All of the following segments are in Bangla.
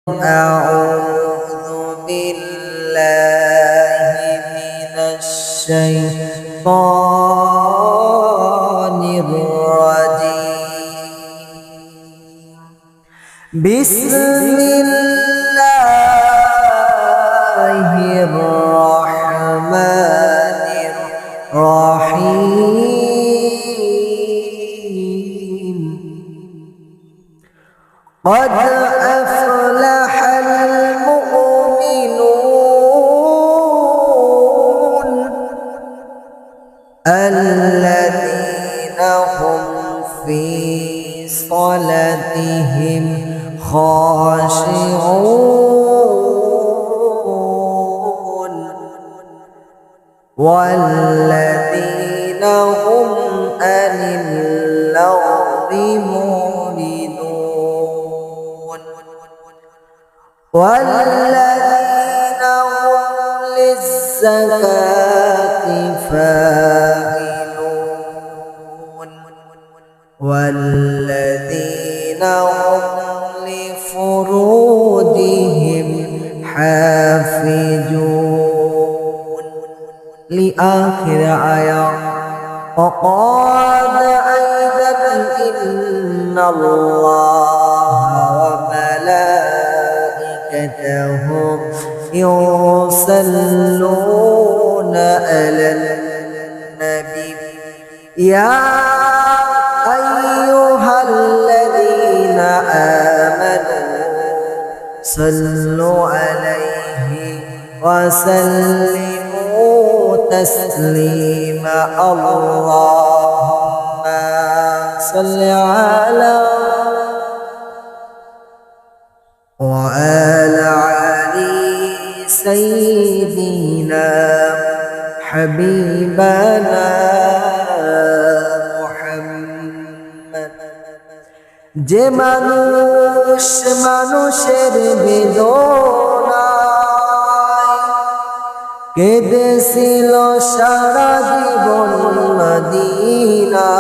أعوذ بالله من الشيطان الرجيم. بسم الله الرحمن الرحيم. قد أفلح المؤمنون الذين هم في صلاتهم خاشعون والذين هم عن اللغو معرضون والذين هم للزكاة فاعلون والذين هم لفروجهم حافظون لآخر آية. وقال أيضا إن الله وملائكته يصلون على النبي يا أيها الذين آمنوا صلوا عليه وسلموا تسليما. اللهم صل على وعلى علي سيدنا حبيبنا محمد. যে মানুষ মানুষের বেদনায় কেঁদেছিল সারা জীবন মদিনায়,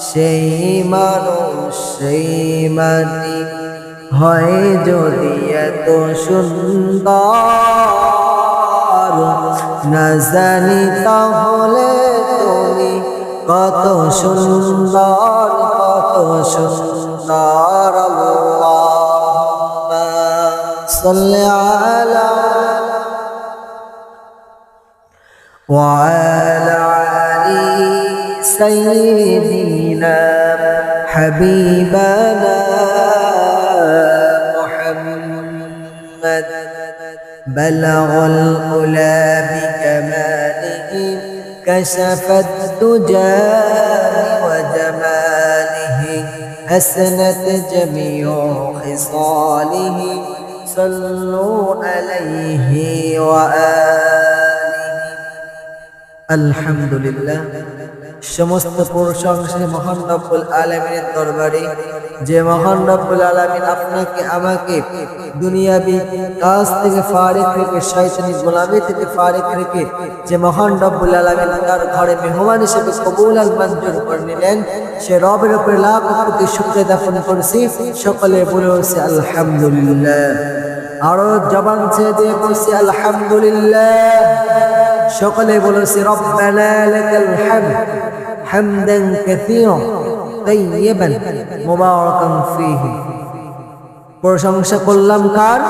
সেই মানুষ সেই মাটি হয় যদি এত সুন্দর, না জানি তাহলে তুমি কত সুন্দর কত সুন্দর। আল্লাহুম্মা সাল্লি আলা ওয়া আলা আলি সাইয়্যিদিনা হাবিবানা মুহাম্মদ। বালাগাল উলা বিকামালিহি كشف الدجى وجماله حسنت جميع خصاله صلوا عليه وآله। الحمد لله। সমস্ত প্রশংসা মহান রব্বুল আলামিনের দরবারে, যে মহান রব্বুল আলামিন আপনাকে আমাকে দুনিয়াবি কাজ থেকে ফারিক রেখে, শয়তানি গোলামি থেকে ফারিক রেখে, যে মহান রব্বুল আলামিন তার ঘরে মেহমান হিসেবে কবুল আর মঞ্জুর করে নিলেন, সে রবের উপরে লাখ কোটি শুকরিয়া জ্ঞাপন করছি। সকলে বলে বলছি আলহামদুলিল্লাহ। আরো জবান ছেড়ে দিয়ে বলছি আলহামদুলিল্লাহ। সকলে বলেছি রব্বানা লাকাল হামদ হামদান কাসীরা তাইয়্যিবান মুবারাকান ফীহি। প্রশংসা করলাম কার?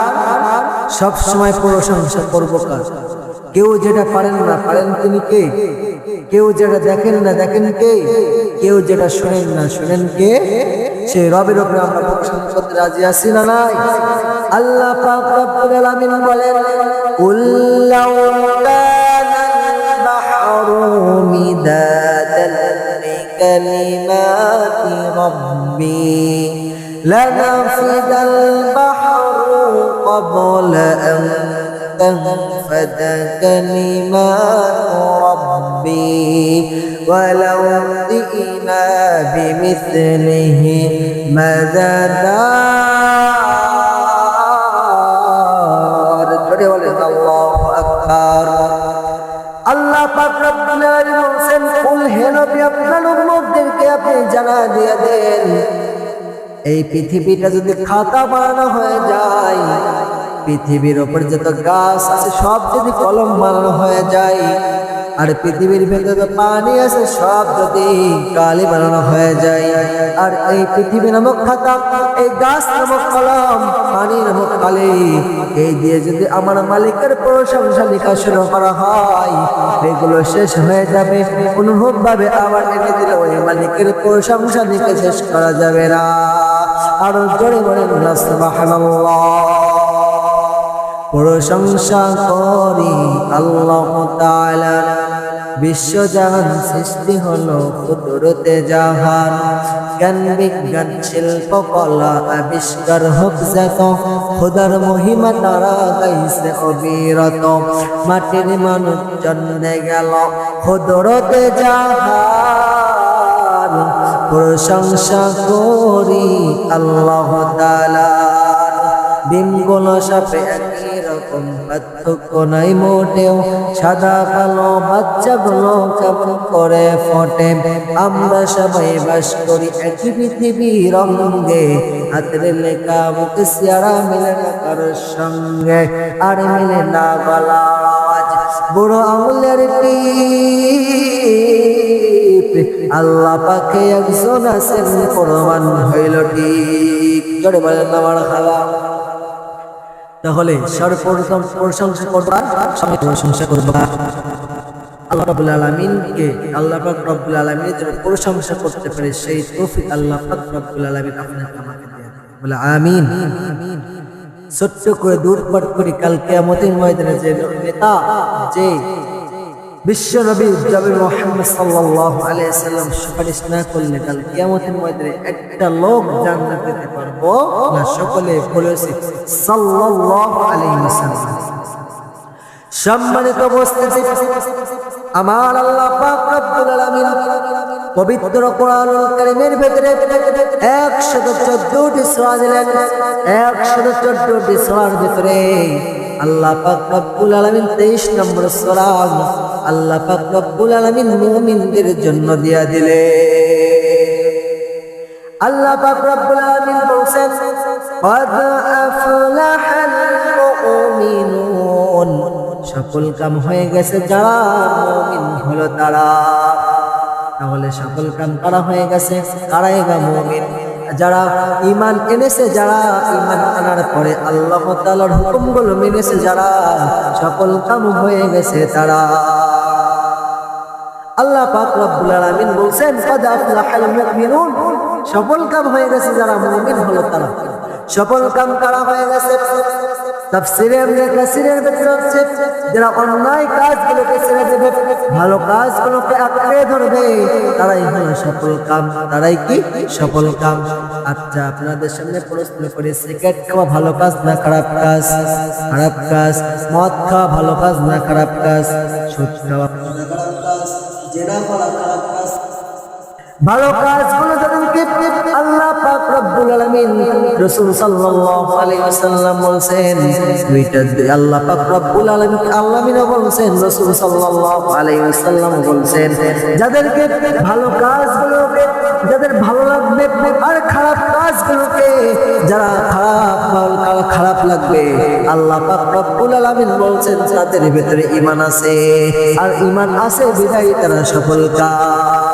সব সময় প্রশংসা করব কার? কেউ যেটা পারেন না পারেন তিনি কে? কেউ যেটা দেখেন না দেখেন কে? কেউ যেটা শুনেন না শুনেন কে? সেই রবের উপরে আমরা প্রশংসা করতে রাজি আছি না নাই? আল্লাহ পাক রব্বুল আলামিন বলেন, কুল লাউ مدادا لكلمات ربي لنفد البحر قبل أن تنفد كلمات ربي ولو جئنا بمثله مددا। আল্লাহু আকবার। আল্লাহ পাক রব্বুল আলামিন বলেন, কুল হে নবী আপনার উম্মতদেরকে আপনি জানা দিয়ে দেন, এই পৃথিবীটা যদি খাতা বানানো হয়ে যায়, পৃথিবীর ওপর যত গাছ আছে সব যদি কলম বানানো হয়ে যায়, আর পৃথিবীর ভেতরে পানি আছে সব যদি কালি বানানো হয়ে যায়, আর এই পৃথিবী নামক খাতা, এই গাছ নামক কলম, পানি নামক কালি, এই দিয়ে যদি আমার মালিকের প্রশংসা লেখা শুরু করা হয়, এগুলো শেষ হয়ে যাবে। অনুভব ভাবে আবার এনে দিলে ওই মালিকের প্রশংসা লিখে শেষ করা যাবে না। আর জোরে বলেন না সুবহানাল্লাহ। প্রশংসা করি আল্লাহ তাআলা, বিশ্বজাহান সৃষ্টি হলো কুদরতে জাহান, জ্ঞান বিজ্ঞান শিল্প কলা আবিষ্কার হোক যত, খোদার মহিমা তারা গাইছে অবিরত, মাটির মানুষ জন্মে গেল কুদরতে জাহান, প্রশংসা করি আল্লাহ তাআলা। ডিমগুলো সাপে একই রকম, পার্থক্য নাই মোটেও, সাদা কালো বাচ্চাগুলো কেমন করে ফোটে, আমরা সবাই বাস করি একই পৃথিবীর রঙে, হাতের লেখা মুখে চেহারা মিলে না কারোর সঙ্গে, আর মিলে না গলা আওয়াজ, বুড়ো আঙুলের টিপ, আল্লাহ পাকে একজন আছেন প্রমাণ হইল ঠিক। জোরে বলেন না মারহাবা। তাহলে সর্বপ্রথম প্রশংসা করবা, সবাই প্রশংসা করবা আল্লাহ রাব্বুল আলামিনকে। আল্লাহ পাক রব্বুল আলামিনের জন্য প্রশংসা করতে পারে সেই তৌফিক আল্লাহ পাক রব্বুল আলামিন আপনাকে আমাকে দেন, বলে আমিন। ছোট্ট করে দূর পাঠ করি, কাল কিয়ামতের ময়দানে যে নেতা, যে বিশ্ব নবী জনাবে মুহাম্মদ সাল্লাল্লাহু আলাইহি ওয়াসাল্লাম সুপারিশ না করলে কাল কিয়ামতের ময়দানে একটা লোক জান্নাত পেতে পারবো না। সকলে বলেছে সাল্লাল্লাহু আলাইহি ওয়াসাল্লাম। সম্মানিত উপস্থিতি, আমার আল্লাহ পাক রব্বুল আলামিন পবিত্র কোরআনুল কারীমের ভিতরে 114টি সূরা দিলেন। 114টি সূরার ভিতরে আল্লাহ পাক রব্বুল আলামিন 23 নম্বর সূরা আল্লাহ পাক রব্বুল আলামিন মুমিনদের জন্য দিয়া দিলে। আল্লাহ পাক রব্বুল আলামিন বলেন, قد أفلح المؤمنون, সকল কাম হয়ে গেছে যারা মুমিন হলো তারা। তাহলে সকল কাম করা হয়ে গেছে, কারাই বা মুমিন? যারা ঈমান এনেছে, যারা ঈমান আনার পরে আল্লাহ তাআলার হুকুমগুলো মেনেছে, যারা সকল কাম হয়ে গেছে তারা। আল্লাহ পাক রব্বুল আলামিন বলেন, قد أفلح المؤمنون, সকল কাম হয়ে গেছে যারা মুমিন হলো তারা। সকল কাম করা হয়ে গেছে। তাফসীরে ইবনে কাসিরের ভিতরে আছে, যারা অন্যায় কাজগুলোকে ছেড়ে দেবে, ভালো কাজগুলোকে আঁকড়ে ধরবে, তারাই হলো সফল কাম। তারাই কি সফল কাম? আচ্ছা, আপনাদের সামনে প্রশ্ন করি, সিগারেট খাওয়া ভালো কাজ না খারাপ কাজ? খারাপ কাজ। মদ খাওয়া ভালো কাজ না খারাপ কাজ? সুদ খাওয়া খারাপ কাজ। জেনা করা খারাপ কাজ। ভালো কাজগুলো যাদেরকে আল্লাহ পাক রব্বুল আলামিন রাসূল সাল্লাল্লাহু আলাইহি ওয়াসাল্লাম বলেন, দুইটা আল্লাহ পাক রব্বুল আলামিন বলেন, রাসূল সাল্লাল্লাহু আলাইহি ওয়াসাল্লাম বলেন, যাদেরকে ভালো কাজগুলোকে যাদের ভালো লাগবে আর খারাপ কাজগুলোকে যারা খারাপ লাগবে, আল্লাহ পাক রব্বুল আলামিন বলেন তাদের ভিতরে ঈমান আছে, আর ঈমান আছে বিধায় তারা সফল কাজ।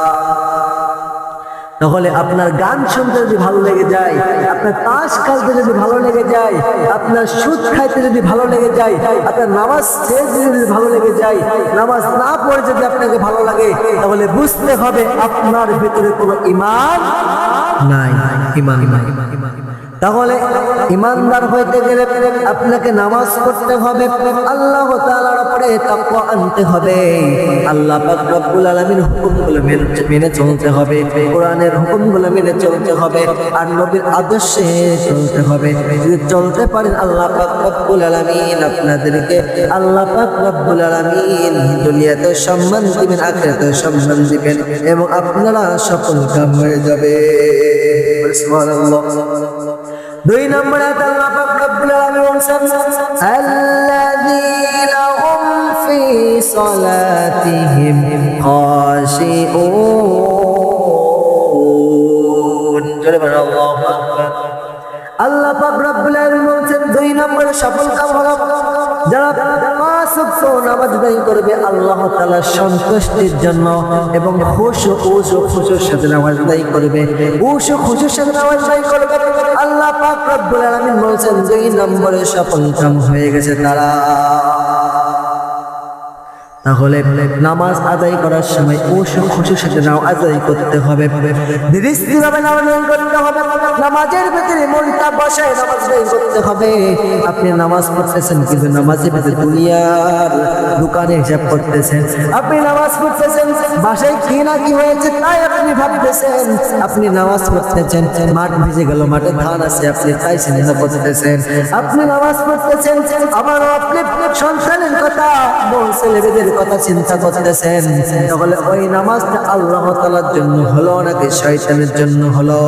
তাহলে আপনার গান শুনতে যদি ভালো লেগে যায়, আপনার তাস খেলতে যদি ভালো লেগে যায়, আপনার সুদ খাইতে যদি ভালো লেগে যায়, আপনার নামাজ ছেড়ে যদি ভালো লেগে যায়, নামাজ না পড়ে যদি আপনাকে ভালো লাগে, তাহলে বুঝতে হবে আপনার ভিতরে কোনো ঈমান নাই। ঈমান নাই। তাহলে ঈমানদার হইতে গেলে আপনাকে নামাজ পড়তে হবে, আল্লাহ তাআলার উপরে তাকওয়া আনতে হবে, আল্লাহ পাক রব্বুল আলামিনের হুকুমগুলো মেনে চলতে হবে, কোরআনের হুকুমগুলো মেনে চলতে হবে, আর নবীর আদর্শে চলতে হবে। যদি চলতে পারেন, আল্লাহ পাক রব্বুল আলামিন আপনাদেরকে আল্লাহ পাক রব্বুল আলামিন দুনিয়াতে সম্মান দিবেন, আখিরাতে সম্মান দিবেন, এবং আপনারা সফল কাম হয়ে যাবে। সুবহানাল্লাহ। 2 নম্বরে আল্লাহ পাক রব্বুল আলামিন বলেন, আল্লাযীনা হুম ফি সালাতিহিম খাশিউন। জোরে বলেন আল্লাহু আকবার। রব্বুল আলামিন বলেন 2 নম্বরে সফল কাম হলো যারা 5 ওয়াক্ত নামাজ আদায় করবে আল্লাহ তাআলার সন্তুষ্টির জন্য এবং খুশুর সাথে নামাজ আদায় করবে খুশুর সাথে নামাজ আদায় করবে আল্লাহ পাক রব্বুল আলামিন বলেন 2 নম্বরে সফল কাম হয়ে গেছে তারা। তাহলে নামাজ আদায় করার সময় খুশুর সাথে নামাজ আদায় করতে হবে, ধীরে-স্থিরভাবে নামাজ আদায় করতে হবে, নামাজের ভিতরে মনটা বসায় নামাজ আদায় করতে হবে। আপনি নামাজ পড়তেছেন কিন্তু নামাজের ভিতরে দুনিয়ার দোকানে হিসাব করতেছেন, আপনি নামাজ পড়তেছেন বাসায় কি না কি হয়েছে তাই আপনি ভাবতেছেন, আপনি নামাজ পড়তেছেন মাঠ ভিজে গেল মাঠে ধান আছে আপনি তাই চিন্তা করতেছেন, আপনি নামাজ পড়তেছেন আবার আপনি সন্তানের কথা বউ ছেলেদের কথা চিন্তা করতেছেন, তাহলে ওই নামাজটা আল্লাহ তাআলার জন্য হলো নাকি শয়তানের জন্য হলো?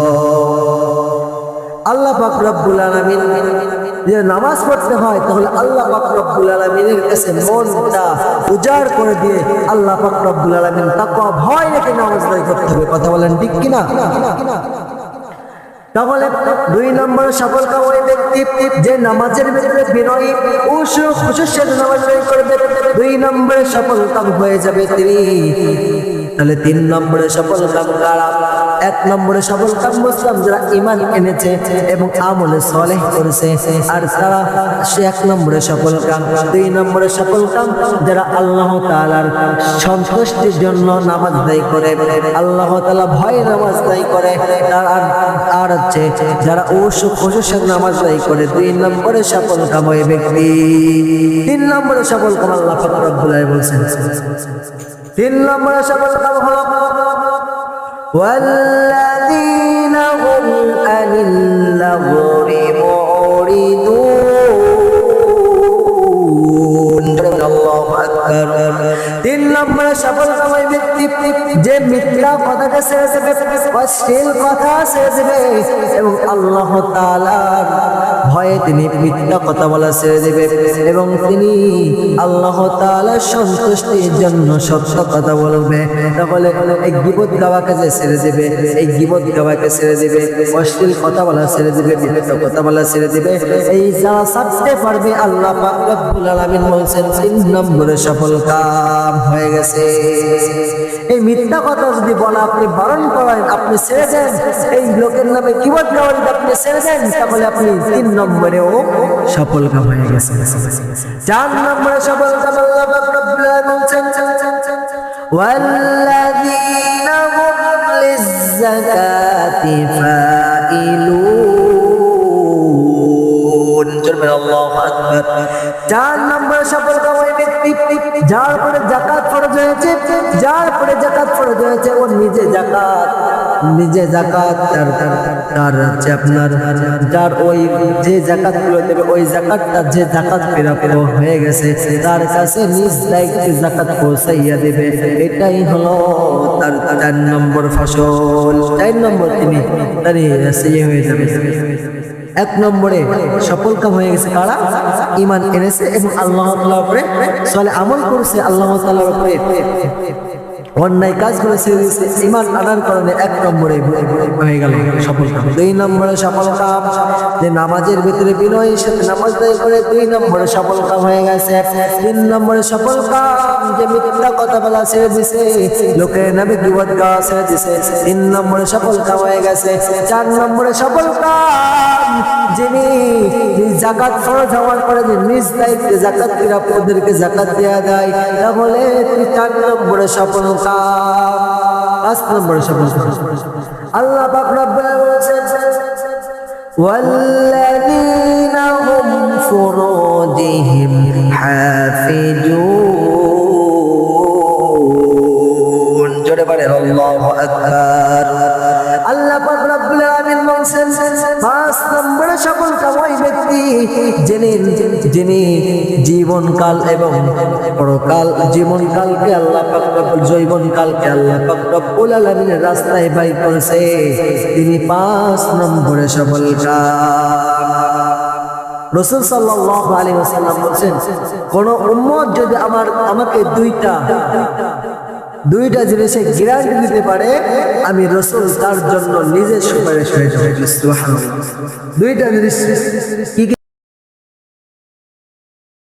আল্লাহ পাক রব্বুল আলামিন যে নামাজ পড়তে হয় তাহলে আল্লাহ পাক রব্বুল আলামিনের কাছে মনটা উজাড় করে দিয়ে আল্লাহ পাক রব্বুল আলামিন তাকওয়া ভয় রেখে নামাজ আদায় করতে হবে। কথা বলেন ঠিক কিনা? তাহলে 2 নম্বরে সফল কাম ওই ব্যক্তি যে নামাজের ভিতরে বিনয়ী খুশুর সাথে নামাজ আদায় করবে, 2 নম্বরে সফল কাম হয়ে যাবে তিনি। তাহলে 3 নম্বরে সফল কাম কারা? 1 নম্বরে সফল কাম মুসলিম যারা ঈমান এনেছে এবং আমলে সালেহ করেছে, আর তারা 1 নম্বরে সফল কাম। 2 নম্বরে সফল কাম যারা আল্লাহ তাআলার সন্তুষ্টির জন্য নামাজ আদায় করে, আল্লাহ তাআলা ভয়ে নামাজ আদায় করে, আর হচ্ছে যারা খুশুর সাথে নামাজ আদায় করে। 2 নম্বরে সফল কাম ওই ব্যক্তি। 3 নম্বরে সফল কাম আল্লাহ পাক রব্বুল আলামিন বলেছেন 3 নম্বরে সফল কাম হলো والذين هم عن اللغو معرضون। আল্লাহু আকবার। 3 নম্বরে সফল কাম ওই ব্যক্তি যে মিথ্যা কথাকে ছেড়ে দেবে, অশ্লীল কথা ছেড়ে দেবে এবং আল্লাহ তাআলার ভয়ে তিনি মিথ্যা কথা বলা ছেড়ে দেবে এবং তিনি আল্লাহ তাআলার সন্তুষ্টির জন্য সত্য কথা বলবে। তাহলে এই গীবত গাওয়াকে যে ছেড়ে দেবে, এই গীবত গাওয়াকে ছেড়ে দেবে, অশ্লীল কথা বলা ছেড়ে দেবে, মিথ্যা কথা বলা ছেড়ে দেবে, এই যারা ছাড়তে পারবে আল্লাহ পাক রব্বুল আলামিন বলেন 3 নম্বরে সফল কাম হয়ে গেছে। এই মিথ্যা কথা যদি বলা আপনি বারণ করেন, আপনি ছেড়ে দেন, এই লোকের নামে গীবত গাওয়া যদি আপনি ছেড়ে দেন, তাহলে আপনি 3 নম্বরেও সফল কাম হয়ে গেছে। 4 নম্বরে সফল কাম আল্লাহ পাক রব্বুল আলামিন বলেন ওয়াল্লাযীনা হুম লিয-যাকাতি ফাইলুন। আল্লাহু আকবার। 4 নম্বরে সফল কাম ওই ব্যক্তি যার উপরে যাকাত ফরজ হয়েছে, যার উপরে যাকাত ফরজ হয়েছে ও নিজে যাকাত তার হচ্ছে আপনার যার ওই যে যাকাত গুলো দেবে ওই যাকাতটা যে যাকাত প্রাপ্য হয়ে গেছে তার কাছে নিজ দায়িত্বে যাকাত পৌঁছাইয়া দেবে, এটাই হলো তার 4 নম্বর ফসল। 4 নম্বর তিনি দাঁড়িয়ে হয়ে যাবে। 1 নম্বরে সফল কাম হয়ে গেছে কারা? ঈমান এনেছে এবং আল্লাহ তাআলার উপরে সালেহ আমল করেছে, আল্লাহ তাআলার উপরে অন্যায় কাজ করেছে, ঈমান আনার কারণে 1 নম্বরে হয়ে গেল সফল কাম। 2 নম্বরে সফল কাম যে নামাজের ভিতরে বিনয়ের সাথে নামাজ আদায় করে, 2 নম্বরে সফল কাম হয়ে গেছে। 3 নম্বরে সফল কাম যে মিথ্যা কথা বলা ছেড়ে দিছে, লোকের নামে গীবত গাওয়া ছেড়ে দিছে, 3 নম্বরে সফল কাম হয়ে গেছে। 4 নম্বরে সফল কাম যিনি যাকাত ফরজ হওয়ার পরে নিজ দায়িত্বে যাকাত প্রাপ্যদেরকে যাকাত দেয়া দেয়, তাহলে 4 নম্বরে সফল কাম। 5 নম্বরে সফল কাম আল্লাহ পাক রব্বুল আলামিন বলেছেন ওয়াল্লাযীনা হুম ফুরুজিহিম হাফিজুন। জোরে বলেন আল্লাহু আকবার। আল্লাহ পাক রব্বুল আলামিন বলেন 5 নম্বরে সফল কাম ওই ব্যক্তি যিনি জীবনকাল এবং পরকাল জীবনকালকে আল্লাহ পাক রব্বুল আলামিনের রাস্তায় ব্যয় করেছে, তিনি 5 নম্বরে সফল কাম। রাসূল সাল্লাল্লাহু আলাইহি ওয়াসাল্লাম বলেন কোন উম্মত যদি আমাকে 2টা দুইটা জিনিসে গ্যারান্টি দিতে পারে আমি রাসূল তার জন্য নিজে সুপারিশ হয়ে যাব। সুবহানাল্লাহ। দুইটা জিনিস কি